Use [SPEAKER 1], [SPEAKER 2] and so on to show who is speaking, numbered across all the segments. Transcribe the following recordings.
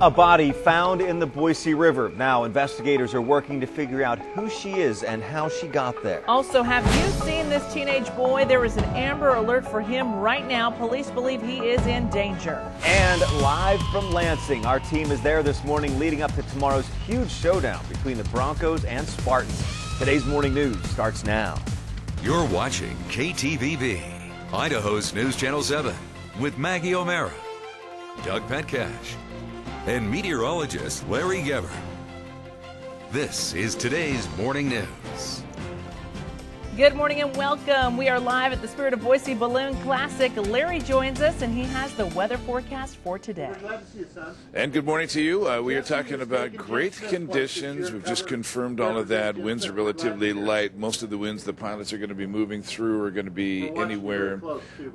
[SPEAKER 1] A body found in the Boise River. Now investigators are working to figure out who she is and how she got there.
[SPEAKER 2] Also, have you seen this teenage boy? There is an Amber Alert for him right now. Police believe he is in danger.
[SPEAKER 1] And live from Lansing, our team is there this morning leading up to tomorrow's huge showdown between the Broncos and Spartans. Today's morning news starts now.
[SPEAKER 3] You're watching KTVB, Idaho's News Channel 7, with Maggie O'Mara, Doug Petcash, and meteorologist Larry Geber. This is today's morning news.
[SPEAKER 2] Good morning and welcome. We are live at the Spirit of Boise Balloon Classic. Larry joins us and he has the weather forecast for today.
[SPEAKER 4] We're glad to see you, son.
[SPEAKER 5] And good morning to you. We are talking about great conditions. We've just confirmed all of that. Winds are relatively light. Most of the winds the pilots are going to be moving through are going to be anywhere,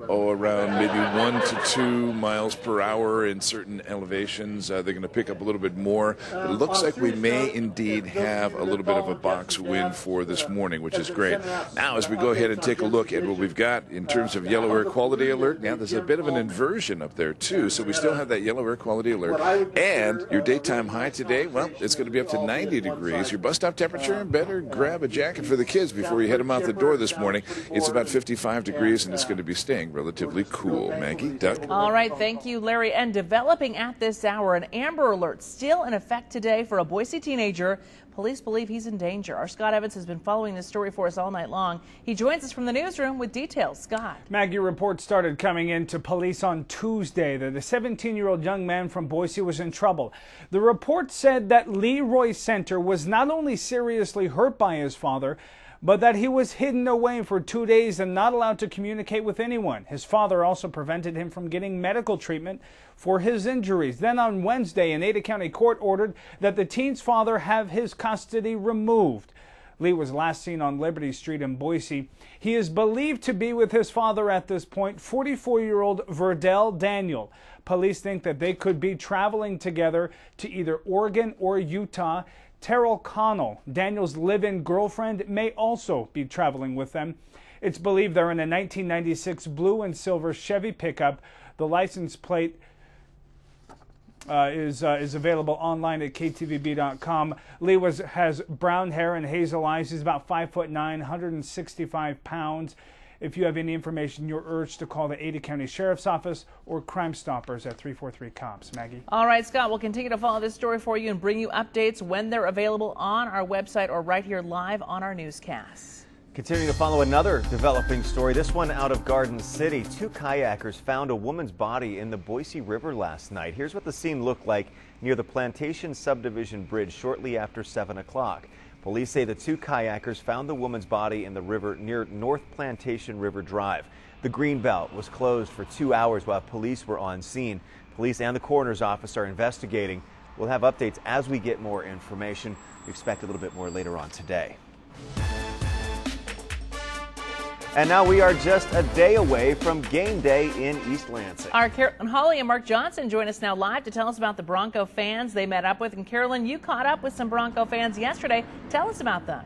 [SPEAKER 5] around maybe 1 to 2 miles per hour in certain elevations. They're going to pick up a little bit more. It looks like we may indeed have a little bit of a box wind for this morning, which is great. Now, as we go ahead and take a look at what we've got in terms of yellow air quality alert, now there's a bit of an inversion up there, too. So we still have that yellow air quality alert. And your daytime high today, well, it's going to be up to 90 degrees. Your bus stop temperature, better grab a jacket for the kids before you head them out the door this morning. It's about 55 degrees, and it's going to be staying relatively cool. Maggie, Doug?
[SPEAKER 2] All right, thank you, Larry. And developing at this hour, an Amber Alert still in effect today for a Boise teenager. Police believe he's in danger. Our Scott Evans has been following this story for us all night long. He joins us from the newsroom with details. Scott.
[SPEAKER 6] Maggie, reports started coming in to police on Tuesday that the 17-year-old young man from Boise was in trouble. The report said that Leroy Center was not only seriously hurt by his father, but that he was hidden away for 2 days and not allowed to communicate with anyone. His father also prevented him from getting medical treatment for his injuries. Then on Wednesday, an Ada County court ordered that the teen's father have his custody removed. Lee was last seen on Liberty Street in Boise. He is believed to be with his father at this point, 44-year-old Verdell Daniel. Police think that they could be traveling together to either Oregon or Utah. Terrell Connell, Daniel's live-in girlfriend, may also be traveling with them. It's believed they're in a 1996 blue and silver Chevy pickup. The license plate is available online at ktvb.com. Lee has brown hair and hazel eyes. He's about 5'9", 165 pounds. If you have any information, you're urged to call the Ada County Sheriff's Office or Crime Stoppers at 343-COPS. Maggie?
[SPEAKER 2] All right, Scott, we'll continue to follow this story for you and bring you updates when they're available on our website or right here live on our newscasts.
[SPEAKER 1] Continuing to follow another developing story, this one out of Garden City. 2 kayakers found a woman's body in the Boise River last night. Here's what the scene looked like near the Plantation Subdivision Bridge shortly after 7 o'clock. Police say the 2 kayakers found the woman's body in the river near North Plantation River Drive. The greenbelt was closed for 2 hours while police were on scene. Police and the coroner's office are investigating. We'll have updates as we get more information. We expect a little bit more later on today. And now we are just a day away from game day in East Lansing.
[SPEAKER 2] Our Carolyn Hawley and Mark Johnson join us now live to tell us about the Bronco fans they met up with. And Carolyn, you caught up with some Bronco fans yesterday. Tell us about them.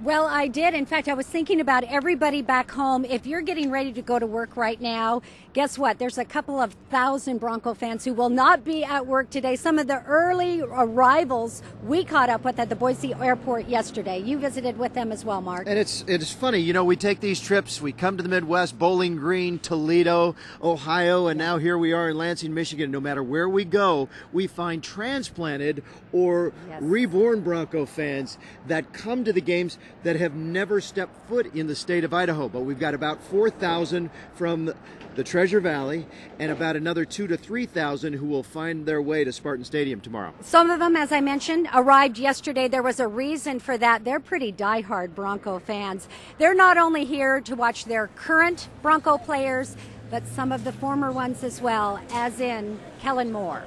[SPEAKER 7] Well, I did. In fact, I was thinking about everybody back home. If you're getting ready to go to work right now, guess what? There's a couple of thousand Bronco fans who will not be at work today. Some of the early arrivals we caught up with at the Boise airport yesterday. You visited with them as well, Mark.
[SPEAKER 4] And it's funny, you know, we take these trips, we come to the Midwest, Bowling Green, Toledo, Ohio, and now here we are in Lansing, Michigan. No matter where we go, we find transplanted or reborn Bronco fans that come to the games that have never stepped foot in the state of Idaho. But we've got about 4,000 from the Treasure Valley and about another 2,000 to 3,000 who will find their way to Spartan Stadium tomorrow.
[SPEAKER 7] Some of them, as I mentioned, arrived yesterday. There was a reason for that. They're pretty diehard Bronco fans. They're not only here to watch their current Bronco players, but some of the former ones as well, as in Kellen Moore.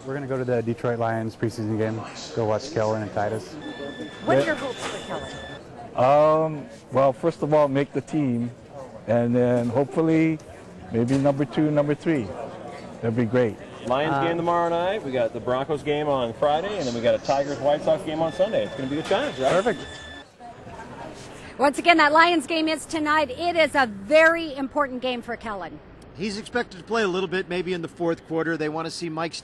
[SPEAKER 8] We're going to go to the Detroit Lions preseason game, go watch Kellen and Titus.
[SPEAKER 7] What are your hopes for Kellen?
[SPEAKER 8] Well, first of all, make the team, and then hopefully maybe number 2, number 3. That'd be great.
[SPEAKER 9] Lions game tomorrow night. We got the Broncos game on Friday, and then we got a Tigers-White Sox game on Sunday. It's going to be good times, right?
[SPEAKER 8] Perfect.
[SPEAKER 7] Once again, that Lions game is tonight. It is a very important game for Kellen.
[SPEAKER 4] He's expected to play a little bit, maybe in the fourth quarter. They want to see Matthew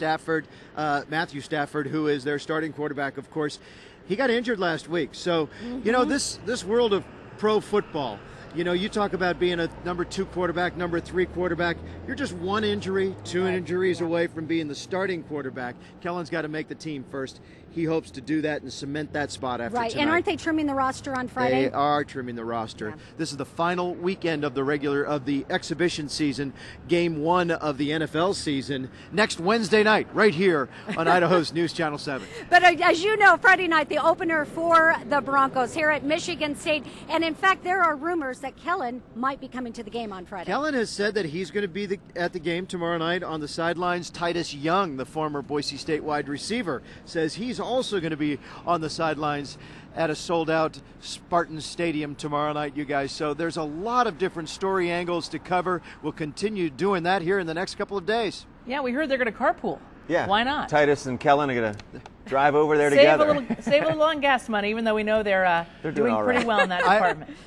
[SPEAKER 4] Stafford, who is their starting quarterback, of course. He got injured last week. So, this world of pro football, you talk about being a number 2 quarterback, number 3 quarterback. You're just one injury, 2 injuries away from being the starting quarterback. Kellen's got to make the team first. He hopes to do that and cement that spot after tonight.
[SPEAKER 7] And aren't they trimming the roster on Friday?
[SPEAKER 4] They are trimming the roster. Yeah. This is the final weekend of the exhibition season, game 1 of the NFL season, next Wednesday night, right here on Idaho's News Channel 7.
[SPEAKER 7] But as you know, Friday night, the opener for the Broncos here at Michigan State. And in fact, there are rumors that Kellen might be coming to the game on Friday.
[SPEAKER 4] Kellen has said that he's going to be at the game tomorrow night on the sidelines. Titus Young, the former Boise State wide receiver, says he's also going to be on the sidelines at a sold-out Spartan Stadium tomorrow night, you guys. So there's a lot of different story angles to cover. We'll continue doing that here in the next couple of days.
[SPEAKER 2] Yeah, we heard they're going to carpool.
[SPEAKER 1] Yeah.
[SPEAKER 2] Why not?
[SPEAKER 1] Titus and Kellen are going to drive over there together.
[SPEAKER 2] Save a little on gas money, even though we know they're doing pretty well in that department.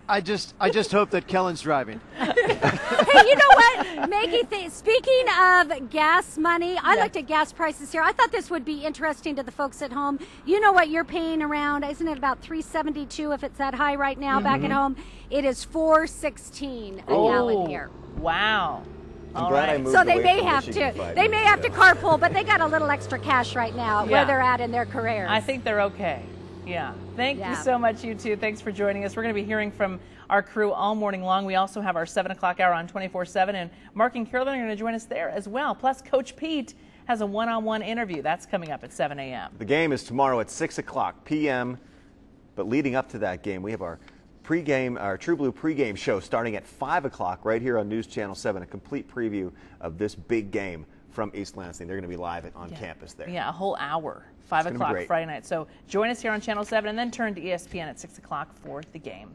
[SPEAKER 4] I just hope that Kellen's driving.
[SPEAKER 7] Hey, you know what, Maggie? Speaking of gas money, I looked at gas prices here. I thought this would be interesting to the folks at home. You know what you're paying around? Isn't it about $3.72 if it's that high right now back at home? It is $4.16 a gallon here.
[SPEAKER 2] Wow.
[SPEAKER 1] I'm glad I moved
[SPEAKER 7] so they
[SPEAKER 1] away
[SPEAKER 7] may
[SPEAKER 1] from
[SPEAKER 7] have
[SPEAKER 1] Michigan
[SPEAKER 7] to.
[SPEAKER 1] 5
[SPEAKER 7] They may
[SPEAKER 1] years
[SPEAKER 7] have to
[SPEAKER 1] ago.
[SPEAKER 7] carpool, but they got a little extra cash right now where they're at in their careers.
[SPEAKER 2] I think they're okay. Yeah. Thank you so much, you two. Thanks for joining us. We're going to be hearing from our crew all morning long. We also have our 7 o'clock hour on 24/7, and Mark and Carolyn are going to join us there as well. Plus, Coach Pete has a one-on-one interview. That's coming up at 7 a.m.
[SPEAKER 1] The game is tomorrow at 6 o'clock p.m., but leading up to that game, we have our True Blue pregame show starting at 5 o'clock right here on News Channel 7, a complete preview of this big game from East Lansing. They're going to be live on campus there.
[SPEAKER 2] Yeah, a whole hour, 5 o'clock Friday night. So join us here on Channel 7 and then turn to ESPN at 6 o'clock for the game.